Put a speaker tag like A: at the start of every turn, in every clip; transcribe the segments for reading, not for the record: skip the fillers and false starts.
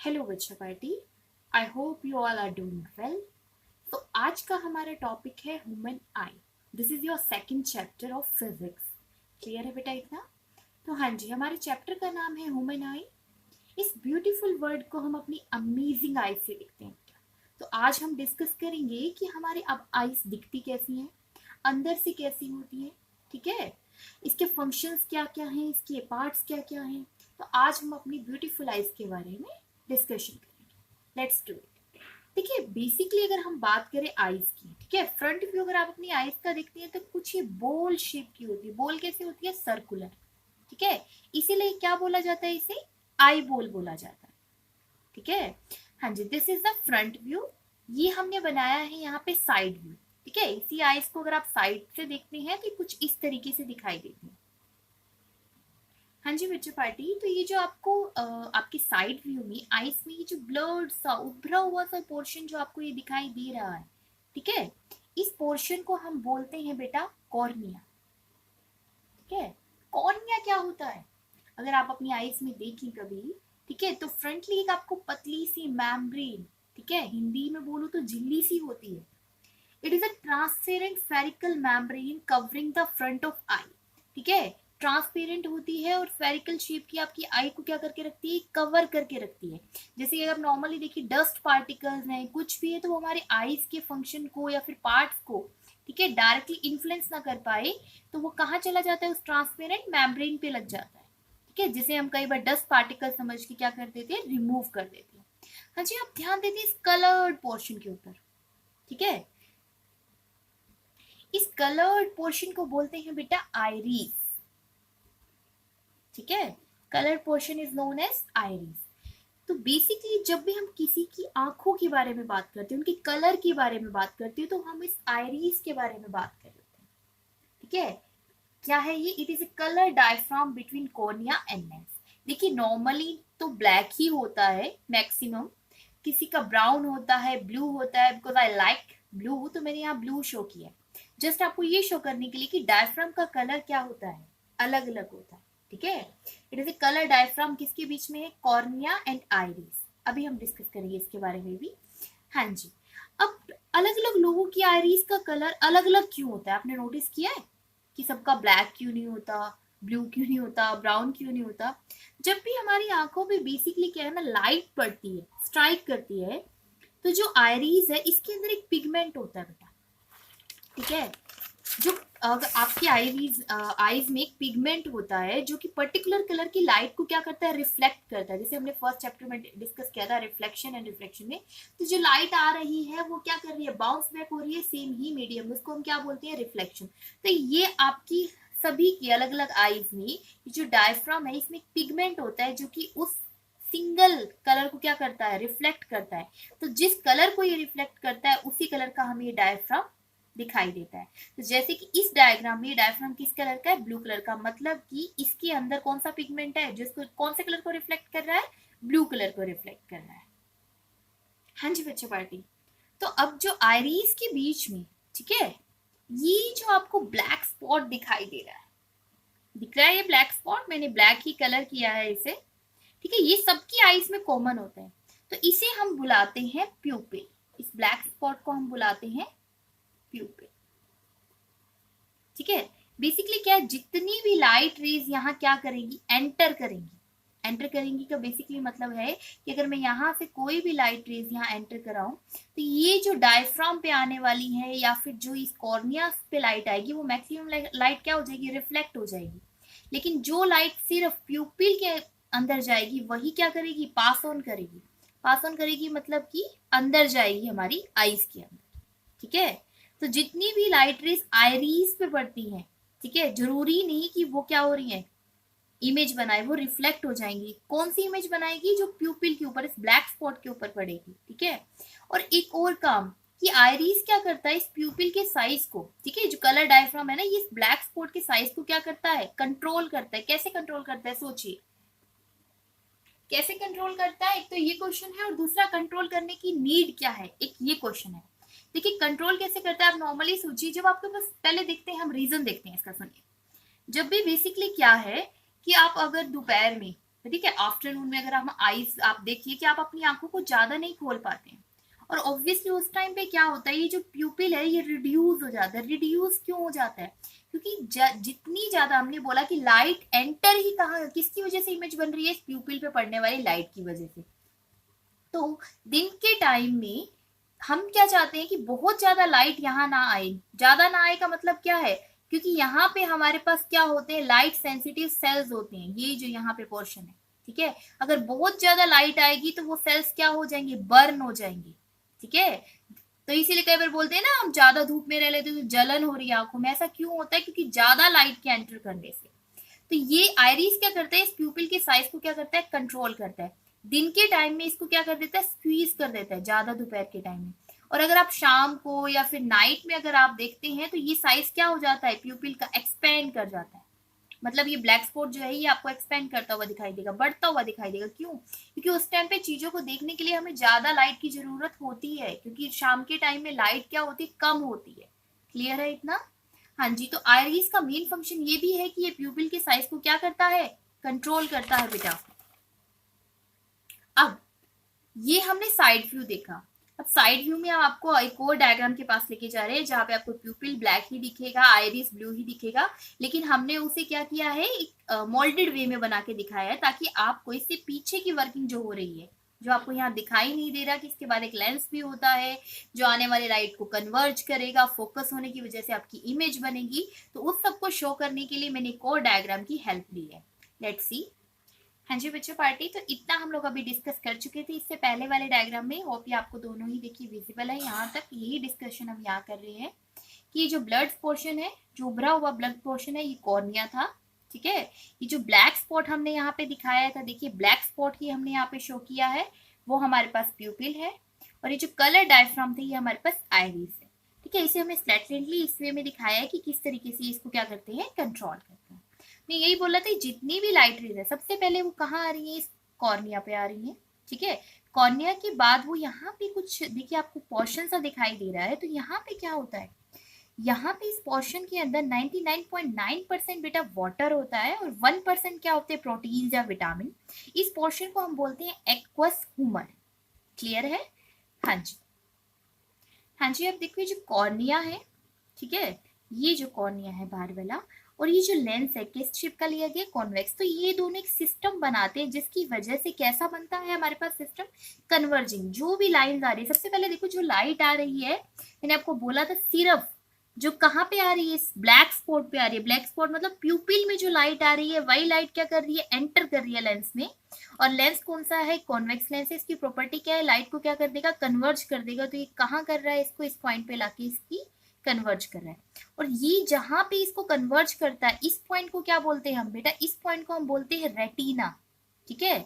A: Hello बच्चा party. I hope you all are doing well. तो आज का हमारा टॉपिक है human eye. This is your second chapter of physics. Clear है बेटा इतना? तो हाँ जी, हमारे चैप्टर का नाम है ह्यूमन आई। इस ब्यूटीफुल वर्ड को हम अपनी अमेजिंग आईज से देखते हैं बेटा। तो आज हम डिस्कस करेंगे कि हमारे अब आईज दिखती कैसी हैं, अंदर से कैसी होती है। ठीक है, इसके फंक्शंस क्या क्या हैं, इसके पार्ट्स क्या क्या हैं। तो आज हम अपनी ब्यूटीफुल आईज के बारे में डिस्कशन करेंगे। Let's do it. देखिए, बेसिकली अगर हम बात करें आईज की, ठीक है, फ्रंट व्यू अगर आप अपनी आईज का देखते हैं तो कुछ ये बोल शेप की होती है। बोल कैसे होती है? सर्कुलर। ठीक है, इसीलिए क्या बोला जाता है? इसे आई बोल बोला जाता है। ठीक है, हाँ जी, this is the front view. ये हमने बनाया है यहाँ पे साइड व्यू। ठीक है, इसी आईज को अगर आप साइड से देखते हैं तो कुछ इस तरीके से दिखाई देती है। हाँ जी बच्चों पार्टी, तो ये जो आपको आपकी साइड व्यू में आईज में ये जो ब्लर्ड सा उभरा हुआ सा पोर्शन जो आपको ये दिखाई दे रहा है, ठीक है, इस पोर्शन को हम बोलते हैं बेटा कॉर्निया। ठीक है, कॉर्निया क्या होता है? अगर आप अपनी आईज में देखें कभी, ठीक है, तो फ्रंटली एक आपको पतली सी मैम्ब्रेन, ठीक है, हिंदी में बोलूं तो झिल्ली सी होती है। It is a transparent spherical membrane covering the front of eye. ठीक है, ट्रांसपेरेंट होती है और स्फेरिकल शेप की आपकी आई को क्या करके रखती है? कवर करके रखती है। जैसे अगर आप नॉर्मली देखिए डस्ट पार्टिकल्स हैं, कुछ भी है, तो वो हमारे आईज के फंक्शन को या फिर पार्ट्स को, ठीक है, डायरेक्टली इन्फ्लुएंस ना कर पाए, तो वो कहाँ चला जाता है? उस ट्रांसपेरेंट मेम्ब्रेन पे लग जाता है। ठीक है, जिसे हम कई बार डस्ट पार्टिकल समझ के क्या कर देते हैं? रिमूव कर देते हैं। हाँ जी, आप ध्यान देते हैं इस कलर्ड पोर्शन के ऊपर। ठीक है, इस कलर्ड पोर्शन को बोलते हैं बेटा आइरिस। ठीक है, colour portion is known as iris. तो बेसिकली जब भी हम किसी की आंखों के बारे में बात करते हैं, उनके कलर के बारे में बात करते हैं, तो हम इस आइरिस के बारे में बात कर रहे हैं। ठीक है, क्या है ये? It is a colour diaphragm between cornea and lens. देखिए, नॉर्मली तो ब्लैक ही होता है मैक्सिमम, किसी का ब्राउन होता है, ब्लू होता है। बिकॉज आई लाइक ब्लू, तो मैंने यहाँ ब्लू शो किया है जस्ट आपको ये शो करने के लिए कि डायफ्राम का कलर क्या होता है, अलग अलग होता है। ठीक है, it is a colour diaphragm किसके बीच में है? Cornea and iris. अभी हम डिस्कस करेंगे इसके बारे में भी। हाँ जी, अब अलग अलग लोगों की आइरिस का कलर अलग अलग क्यों होता है? आपने नोटिस किया है कि सबका ब्लैक क्यों नहीं होता, ब्लू क्यों नहीं होता, ब्राउन क्यों नहीं होता? जब भी हमारी आंखों पे बेसिकली क्या है ना, लाइट पड़ती है, स्ट्राइक करती है, तो जो आयरीज है इसके अंदर एक पिगमेंट होता है बेटा। ठीक है, जो अगर आपकी आईज में एक पिगमेंट होता है जो कि पर्टिकुलर कलर की लाइट को क्या करता है? रिफ्लेक्ट करता है। जैसे हमने फर्स्ट चैप्टर में डिस्कस किया था रिफ्लेक्शन एंड रिफ्लेक्शन में, तो जो लाइट आ रही है वो क्या कर रही है? बाउंस बैक हो रही है सेम ही मीडियम, उसको हम क्या बोलते हैं? रिफ्लेक्शन। तो ये आपकी सभी की अलग अलग आईज में जो डायफ्राम है इसमें पिगमेंट होता है जो कि उस सिंगल कलर को क्या करता है? रिफ्लेक्ट करता है। तो जिस कलर को ये रिफ्लेक्ट करता है उसी कलर का हमें ये डायफ्राम दिखाई देता है। तो जैसे कि इस डायग्राम में डायफ्राम किस कलर का है? ब्लू कलर का। मतलब कि इसके अंदर कौन सा पिगमेंट है जिसको कौन से कलर को रिफ्लेक्ट कर रहा है? ब्लू कलर को रिफ्लेक्ट कर रहा है। हाँ जी बच्चे पार्टी, तो अब जो आयरीज के बीच में, ठीक है, ये जो आपको ब्लैक स्पॉट दिखाई दे रहा है, दिख रहा है ये ब्लैक स्पॉट? मैंने ब्लैक ही कलर किया है इसे। ठीक है, ये सबकी आईज में कॉमन होता है, तो इसे हम बुलाते हैं प्यूपिल। इस ब्लैक स्पॉट को हम बुलाते हैं प्यूपिल। ठीक है, बेसिकली क्या है, जितनी भी लाइट रेज यहाँ क्या करेंगी? एंटर करेंगी। एंटर करेंगी का बेसिकली मतलब है कि अगर मैं यहाँ से कोई भी लाइट रेज यहाँ एंटर कराऊं, तो ये जो डायफ्राम पे आने वाली है या फिर जो इस कॉर्निया पे लाइट आएगी, वो मैक्सिमम लाइट क्या हो जाएगी? रिफ्लेक्ट हो जाएगी। लेकिन जो लाइट सिर्फ प्यूपिल के अंदर जाएगी वही क्या करेगी? पास ऑन करेगी। पास ऑन करेगी मतलब कि अंदर जाएगी हमारी आईज के अंदर। ठीक है, तो जितनी भी लाइट रेस आयरीज पे पड़ती हैं, ठीक है, जरूरी नहीं कि वो क्या हो रही है? इमेज बनाए, वो रिफ्लेक्ट हो जाएंगी। कौन सी इमेज बनाएगी? जो प्यूपिल के ऊपर, इस ब्लैक स्पॉट के ऊपर पड़ेगी। ठीक है, और एक और काम कि आयरीज क्या करता है? इस प्यूपिल के साइज को, ठीक है, जो कलर डायफ्राम है ना, ये ब्लैक स्पॉट के साइज को क्या करता है? कंट्रोल करता है। कैसे कंट्रोल करता है? सोचिए कैसे कंट्रोल करता है। एक तो ये क्वेश्चन है, और दूसरा कंट्रोल करने की नीड क्या है, एक ये क्वेश्चन है। देखिए, कंट्रोल कैसे करता है आप नॉर्मली सोचिए। जब आपके पास, पहले देखते हैं हम रीजन देखते हैं इसका, सुनिए। जब भी बेसिकली क्या है कि आप अगर दोपहर में, ठीक है। आफ्टरनून में अगर हम आईज, आप देखिए कि आप अपनी आंखों को ज्यादा नहीं खोल पाते हैं, और ऑब्वियसली उस टाइम पे क्या होता है, ये जो प्यूपिल है ये रिड्यूस हो जाता है। रिड्यूस क्यों हो जाता है? क्योंकि जितनी ज्यादा, हमने बोला कि लाइट एंटर ही कहाँ, किसकी वजह से इमेज बन रही है? प्यूपिल पे पड़ने वाली लाइट की वजह से। तो दिन के टाइम में हम क्या चाहते हैं कि बहुत ज्यादा लाइट यहाँ ना आए। ज्यादा ना आए का मतलब क्या है? क्योंकि यहाँ पे हमारे पास क्या होते हैं, लाइट सेंसिटिव सेल्स होते हैं, ये जो यहाँ पे पोर्शन है, ठीक है। अगर बहुत ज्यादा लाइट आएगी तो वो सेल्स क्या हो जाएंगे, बर्न हो जाएंगे, ठीक है। तो इसीलिए कई बार बोलते हैं ना, हम ज्यादा धूप में रह लेते तो जलन हो रही है आंखों में। ऐसा क्यों होता है? क्योंकि ज्यादा लाइट के एंटर करने से। तो ये आयरिस क्या करता है, इस प्यूपिल के साइज को क्या करता है, कंट्रोल करता है। दिन के टाइम में इसको क्या कर देता है, स्क्वीज कर देता है, ज्यादा दोपहर के टाइम में। और अगर आप शाम को या फिर नाइट में अगर आप देखते हैं तो ये साइज क्या हो जाता है, प्यूपिल का एक्सपेंड कर जाता है। मतलब ये ब्लैक स्पॉट जो है ये आपको एक्सपेंड करता हुआ दिखाई देगा, बढ़ता हुआ दिखाई देगा। क्यों? क्योंकि उस टाइम पे चीजों को देखने के लिए हमें ज्यादा लाइट की जरूरत होती है, क्योंकि शाम के टाइम में लाइट क्या होती है, कम होती है। क्लियर है इतना? हाँ जी। तो आयरिस का मेन फंक्शन ये भी है कि ये प्यूपिल के साइज को क्या करता है, कंट्रोल करता है बेटा। अब ये हमने साइड व्यू देखा। अब साइड व्यू में हम आपको एक और डायग्राम के पास लेके जा रहे हैं, जहां पे आपको प्यूपिल ब्लैक ही दिखेगा, आयरिस ब्लू ही दिखेगा, लेकिन हमने उसे क्या किया है, एक मोल्डेड वे में बना के दिखाया है, ताकि आपको इससे पीछे की वर्किंग जो हो रही है, जो आपको यहाँ दिखाई नहीं दे रहा कि इसके बाद एक लेंस भी होता है जो आने वाली लाइट को कन्वर्ज करेगा, फोकस होने की वजह से आपकी इमेज बनेगी। तो उस सबको शो करने के लिए मैंने एक और डायग्राम की हेल्प ली है। Let's see. हाँ जी बच्चों पार्टी, तो इतना हम लोग अभी डिस्कस कर चुके थे इससे पहले वाले डायग्राम में। होप ये आपको दोनों ही देखिए विजिबल है, यहाँ तक यही डिस्कशन हम यहाँ कर रहे हैं कि ये जो ब्लड पोर्शन है, जो उभरा हुआ ब्लड पोर्शन है, ये कॉर्निया था, ठीक है। ये जो ब्लैक स्पॉट हमने यहाँ पे दिखाया था, देखिए ब्लैक स्पॉट ही हमने यहाँ पे शो किया है, वो हमारे पास प्यूपिल है। और ये जो कलर डायफ्राम थे ये हमारे पास आइरिस है, ठीक है। इसे हमने स्लैटलेंटली इस वे में दिखाया है कि किस तरीके से इसको क्या करते हैं, कंट्रोल करते हैं। मैं यही बोला था, जितनी भी लाइट रेज है सबसे पहले वो कहाँ आ रही है, इस कॉर्निया पे आ रही है, ठीक है। कॉर्निया के बाद वो यहाँ पे कुछ देखिए आपको पोर्शन सा दिखाई दे रहा है, तो यहाँ पे क्या होता है, यहाँ पे इस पोर्शन के अंदर 99.9% बेटा वाटर होता है, और 1% क्या होते हैं, प्रोटीन या विटामिन। इस पोर्शन को हम बोलते हैं एक्वस ह्यूमर। क्लियर है? हाँ जी। हाँ जी। अब देखिए जो कॉर्निया है, ठीक है, ये जो कॉर्निया है बाहर वाला, और ये जो लेंस है किस शेप का लिया गया, कॉन्वेक्स। तो ये दोनों एक सिस्टम बनाते हैं, जिसकी वजह से कैसा बनता है हमारे पास सिस्टम, कन्वर्जिंग। जो भी लाइन आ रही है, सबसे पहले देखो जो लाइट आ रही है, मैंने आपको बोला था सिर्फ जो कहाँ पे आ रही है, ब्लैक स्पॉट पे आ रही है। ब्लैक स्पॉट मतलब प्यूपिल में जो लाइट आ रही है, वही लाइट क्या कर रही है, एंटर कर रही है लेंस में। और लेंस कौन सा है, कॉन्वेक्स लेंस है। इसकी प्रॉपर्टी क्या है, लाइट को क्या कर देगा, कन्वर्ज कर देगा। तो ये कहाँ कर रहा है, इसको इस पॉइंट पे लाके इसकी कन्वर्ज कर रहा है। और ये जहां पे इसको कन्वर्ज करता है, इस पॉइंट को क्या बोलते हैं हम बेटा, इस पॉइंट को हम बोलते हैं रेटिना, ठीक है।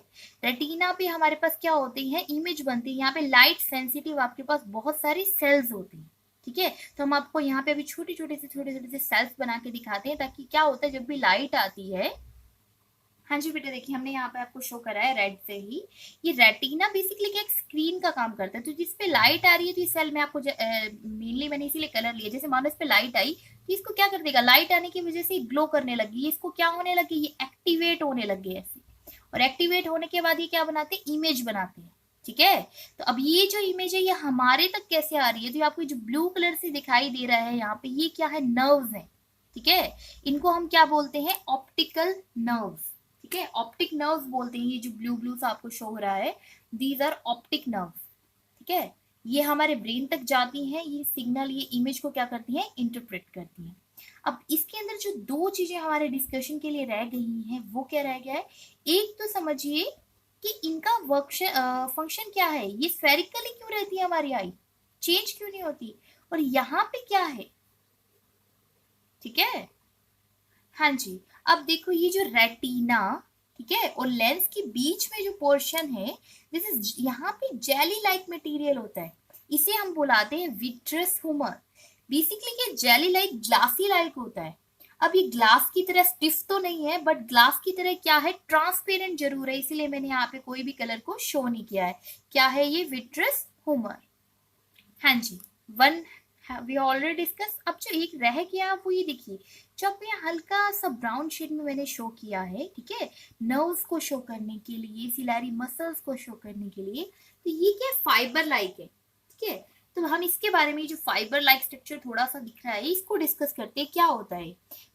A: रेटिना पे हमारे पास क्या होती है, इमेज बनती है। यहाँ पे लाइट सेंसिटिव आपके पास बहुत सारी सेल्स होती हैं, ठीक है। तो हम आपको यहाँ पे अभी छोटे छोटे से सेल्स बना के दिखाते हैं, ताकि क्या होता है जब भी लाइट आती है। हाँ जी बेटा, देखिए हमने यहाँ पे आपको शो करा है रेड से ही। ये रेटिना बेसिकली क्या एक स्क्रीन का काम करता है। तो जिस पे लाइट आ रही है, तो इस सेल में आपको मेनली मैंने इसीलिए कलर लिया, जैसे मानो इस पे लाइट आई तो इसको क्या कर देगा, लाइट आने की वजह से ग्लो करने लगी, इसको क्या होने लगी, ये एक्टिवेट होने लगे ऐसे। और एक्टिवेट होने के बाद ये क्या बनाते हैं, इमेज बनाते हैं, ठीक है। तो अब ये जो इमेज है ये हमारे तक कैसे आ रही है, तो आपको जो ब्लू कलर से दिखाई दे रहा है यहाँ पे, ये क्या है, नर्व्स है, ठीक है। इनको हम क्या बोलते हैं, ऑप्टिकल नर्व्स, ठीक है। ऑप्टिक नर्व्स बोलते हैं। ये जो ब्लू ब्लू सा आपको शो हो रहा है, दीज आर ऑप्टिक नर्व्स, ठीक है। ये हमारे ब्रेन तक जाती हैं, ये सिग्नल, ये इमेज को क्या करती हैं, इंटरप्रेट करती हैं। अब इसके अंदर जो दो चीजें हमारे डिस्कशन के लिए रह गई हैं, वो क्या रह गया है, एक तो समझिए कि इनका वर्क फंक्शन क्या है, ये स्फेरिकली क्यों रहती है हमारी आई, चेंज क्यों नहीं होती, और यहाँ पे क्या है, ठीक है। हाँ जी। अब देखो ये जो रेटिना, ठीक है, और लेंस के बीच में जो पोर्शन है, दिस इज, यहाँ पे जेली लाइक मटेरियल होता है, इसे हम बुलाते हैं विट्रस ह्यूमर। बेसिकली ये जेली लाइक, ग्लासी लाइक होता है। अब ये ग्लास की तरह स्टिफ तो नहीं है, बट ग्लास की तरह क्या है, ट्रांसपेरेंट जरूर है, इसीलिए मैंने यहाँ पे कोई भी कलर को शो नहीं किया है। क्या है ये, विट्रस ह्यूमर। हाँ जी। One, we already discuss. अब जो एक रह गया वो ये देखिए, जो आपको यहाँ हल्का सा ब्राउन शेड में मैंने शो किया है, ठीक है, नर्व्स को शो करने के लिए, सिलैरी मसल्स को शो करने के लिए, तो ये क्या फाइबर लाइक है, ठीक है। तो हम इसके बारे में, जो फाइबर लाइक स्ट्रक्चर थोड़ा सा दिख रहा है, इसको डिस्कस करते हैं क्या होता है।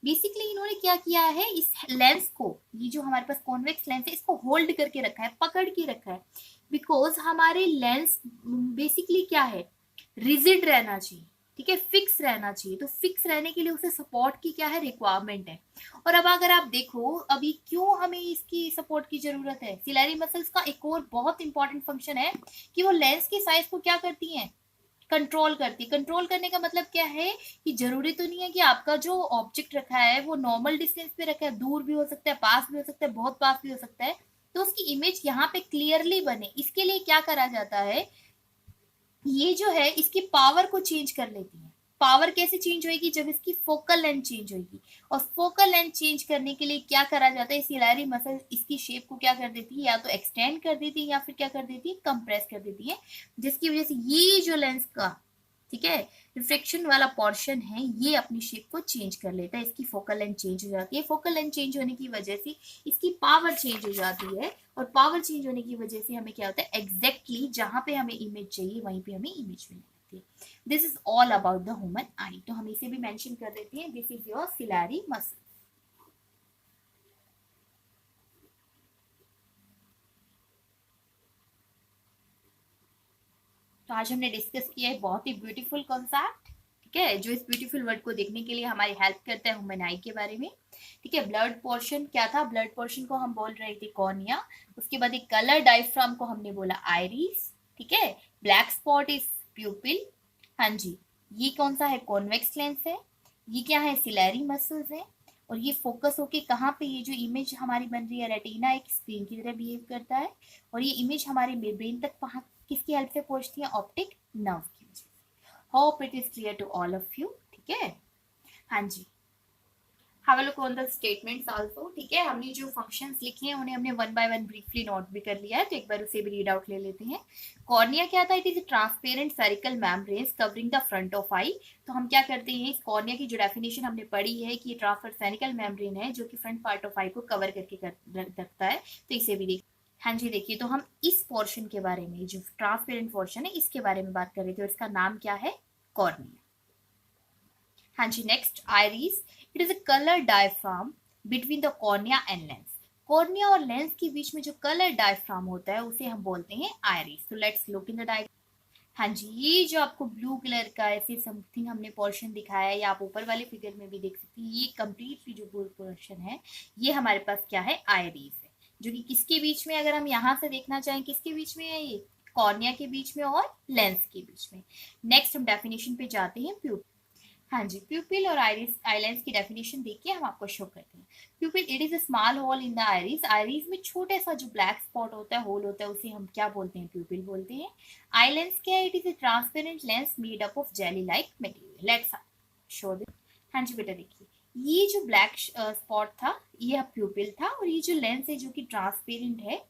A: बेसिकली इन्होंने क्या किया है, इस लेंस को, ये जो हमारे पास कॉन्वेक्स लेंस है, इसको होल्ड करके रखा है, पकड़ के रखा है, बिकॉज हमारे लेंस बेसिकली क्या है, रिजिड रहना चाहिए, ठीक है, फिक्स रहना चाहिए। तो फिक्स रहने के लिए उसे सपोर्ट की क्या है, रिक्वायरमेंट है। और अब अगर आप देखो अभी क्यों हमें इसकी सपोर्ट की जरूरत है, सिलैरी मसल्स का एक और बहुत इंपॉर्टेंट फंक्शन है कि वो लेंस की साइज को क्या करती हैं, कंट्रोल करती है। कंट्रोल करने का मतलब क्या है कि जरूरी तो नहीं है कि आपका जो ऑब्जेक्ट रखा है वो नॉर्मल डिस्टेंस पे रखा है, दूर भी हो सकता है, पास भी हो सकता है, बहुत पास भी हो सकता है, तो उसकी इमेज यहाँ पे क्लियरली बने, इसके लिए क्या करा जाता है, ये जो है इसकी पावर को चेंज कर लेती है। पावर कैसे चेंज होगी, जब इसकी फोकल लेंथ चेंज होगी, और फोकल लेंथ चेंज करने के लिए क्या करा जाता है, सिलैरी मसल इसकी शेप को क्या कर देती है, या तो एक्सटेंड कर देती है या फिर क्या कर देती है, कंप्रेस कर देती है, जिसकी वजह से ये जो लेंस का, ठीक है, रिफ्लेक्शन वाला पोर्शन है, ये अपनी शेप को चेंज कर लेता है, इसकी फोकल लेंथ चेंज हो जाती है। फोकल लेंथ चेंज होने की वजह से इसकी पावर चेंज हो जाती है, और पावर चेंज होने की वजह से हमें क्या होता है, एग्जैक्टली जहां पे हमें इमेज चाहिए वहीं पे हमें इमेज मिल जाती है। This is all about the human आई। तो हम इसे भी मेंशन कर देते हैं, दिस इज योर सिलैरी मसल। तो आज हमने डिस्कस किया है बहुत ही ब्यूटीफुल कॉन्सेप्ट, ठीक है, जो इस ब्यूटीफुल वर्ड को देखने के लिए हमारी हेल्प करता है, ह्यूमन आई के बारे में, ठीक है। ब्लड पोर्शन क्या था, ब्लड पोर्शन को हम बोल रहे थे कॉर्निया, उसके बाद एक कलर डायफ्राम को हमने बोला आइरिस, ठीक है। ब्लैक स्पॉट इज प्यूपिल, हाँ जी। ये कौन सा है, कॉन्वेक्स लेंस है। ये क्या है, सिलैरी मसल्स है। और ये फोकस होके कहाँ पे, ये जो इमेज हमारी बन रही है, रेटिना एक स्क्रीन की तरह बिहेव करता है, और ये इमेज हमारे ब्रेन तक किसकी हेल्प से पहुंचती है, ऑप्टिक नर्व की वजह से। Hope it is clear to all of you, ठीक है। हाँ जी, have a look on the statements also, ठीक है। हमने जो फंक्शंस लिखे हैं उन्हें हमने one by one briefly note भी कर लिया है, तो एक बार उसे भी रीड आउट ले लेते हैं। कॉर्निया क्या था, it is a transparent spherical membrane covering the front of eye. तो हम क्या करते हैं, इस कॉर्निया की जो डेफिनेशन हमने पढ़ी है कि ये ट्रांसपेरेंट मेम्ब्रेन है जो कि फ्रंट पार्ट ऑफ आई को कवर करके रखता है, तो इसे भी देख। हाँ जी, देखिए, तो हम इस पोर्शन के बारे में, जो ट्रांसपेरेंट पोर्शन है, इसके बारे में बात कर रहे थे, और इसका नाम क्या है, कॉर्निया। हाँ जी, next iris, it is a colour diaphragm between the cornea and lens. Cornea और लेंस के बीच में जो कलर डायफ्राम होता है उसे हम बोलते हैं आइरिस। तो let's look in the diagram. हाँ जी, ये जो आपको ब्लू कलर का ऐसे समथिंग हमने पोर्शन दिखाया है, या आप ऊपर वाले फिगर में भी देख सकते हैं, ये कंप्लीटली जो ब्लू पोर्शन है, ये हमारे पास क्या है, आइरिस है, जो कि किसके बीच में, अगर हम यहाँ से देखना चाहें, किसके बीच में है, ये कॉर्निया के बीच में और लेंस के बीच में। नेक्स्ट हम डेफिनेशन पे जाते हैं, प्यूपिल। हाँ जी, प्यूपिल और आइरिस आइलैंड्स की डेफिनेशन देखिए, हम आपको शो करते हैं। Pupil, it is a small hole in the iris. Iris में छोटा सा जो ब्लैक स्पॉट होता है, होल होता है, उसे हम क्या बोलते हैं, प्यूपिल बोलते हैं। आइलैंड्स क्या है, it is a transparent lens made up of jelly like material. Let's show this. हाँ जी बेटा, देखिए, ये जो ब्लैक स्पॉट था, ये प्यूपिल था, और ये जो लेंस है जो कि ट्रांसपेरेंट है,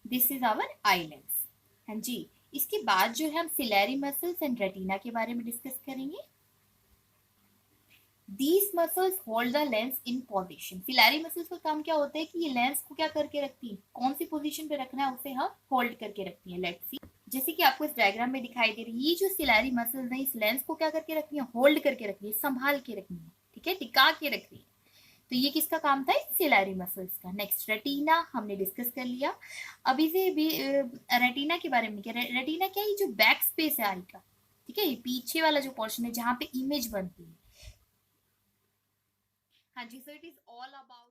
A: दिस इज आवर आइलैंड्स। हाँ जी, इसके बाद जो है हम सिलैरी मसल्स एंड रेटिना के बारे में डिस्कस करेंगे। These muscles hold the lens in position. Ciliary muscles का काम क्या होता है कि ये लेंस को क्या करके रखती है, कौन सी पोजीशन पे रखना है उसे हम होल्ड करके रखती है। लेट्स सी, जैसे कि आपको इस डायग्राम में दिखाई दे रही है, ये जो सिलैरी मसल्स है, इस लेंस को क्या करके रखती है, होल्ड करके रखती है, संभाल के रखती है, ठीक है, टिका के रख रही है। तो ये किसका काम था, सिलैरी मसल्स का। नेक्स्ट रेटिना हमने डिस्कस कर लिया। अभी से भी रेटिना के बारे में क्या, रेटिना क्या है, ये जो बैक स्पेस है आई का, ठीक है, ये पीछे वाला जो पोर्शन है जहाँ पे इमेज बनती है। हाँ जी, so it is all about